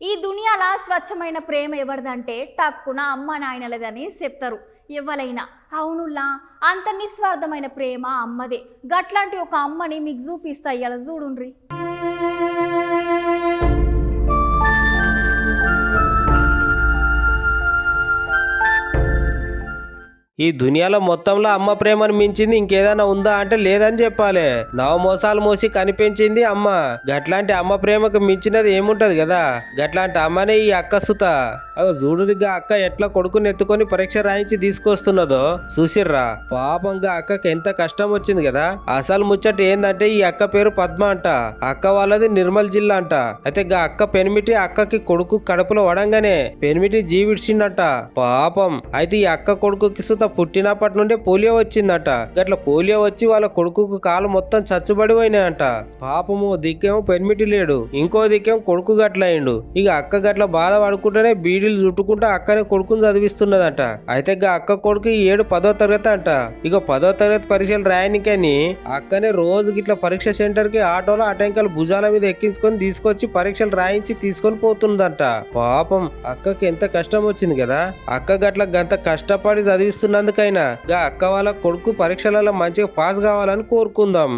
ఈ దునియాల స్వచ్ఛమైన ప్రేమ ఎవరిదంటే టక్కున అమ్మ నాయనలదని చెప్తారు ఎవరైనా. అవునుల్లా, అంత నిస్వార్థమైన ప్రేమ అమ్మదే. గట్లాంటి ఒక అమ్మని మీకు చూపిస్తా, ఇలా చూడుండ్రి. ఈ దునియాలో మొత్తంలో అమ్మ ప్రేమను మించింది ఇంకేదైనా ఉందా అంటే లేదని చెప్పాలి. నవమోసాలు మోసి కనిపించింది అమ్మ. గట్లాంటి అమ్మ ప్రేమకు మించినది ఏముంటది కదా. గట్లాంటి అమ్మనే ఈ అక్క సుత. చూడుదిగా అక్క ఎట్లా కొడుకుని ఎత్తుకొని పరీక్ష రాయించి తీసుకొస్తున్నదో చూసిర్రా. పాపంగా అక్కకి ఎంత కష్టం వచ్చింది కదా. అసలు ముచ్చట ఏందంటే ఈ అక్క పేరు పద్మ అంట. అక్క వాళ్ళది నిర్మల్ జిల్లా అంట. అయితే గా అక్క పెనిమిటి అక్కకి కొడుకు కడుపులో వడంగానే పెనిమిటి జీవిడ్చిండట పాపం. అయితే ఈ అక్క కొడుకుకి సుత పుట్టినప్పటి నుండే పోలియో వచ్చిందట. గట్ల పోలియో వచ్చి వాళ్ళ కొడుకుకు కాలు మొత్తం చచ్చుబడి పోయినాయంట. పాపము దిక్కేమో పెనిమిటి లేడు, ఇంకో దిక్కేమో కొడుకు గట్లయిండు. ఇక అక్క గట్ల బాధ పడుకుంటేనే బీడీలు చుట్టుకుంటూ అక్కనే కొడుకుని చదివిస్తున్నదంట. అయితే అక్క కొడుకు ఈ 10వ తరగతి అంట. ఇక 10వ తరగతి పరీక్షలు రాయనికని అక్కనే రోజు గిట్ల పరీక్ష సెంటర్ కి ఆటోలో అటెంకలు భుజాల మీద ఎక్కించుకొని తీసుకొచ్చి పరీక్షలు రాయించి తీసుకొని పోతుందంట. పాపం అక్కకి ఎంత కష్టం వచ్చింది కదా. అక్క గట్ల గంత కష్టపడి చదివిస్తున్నందుకైనా గా అక్క వాళ్ళ కొడుకు పరీక్షలలో మంచిగా పాస్ కావాలని కోరుకుందాం.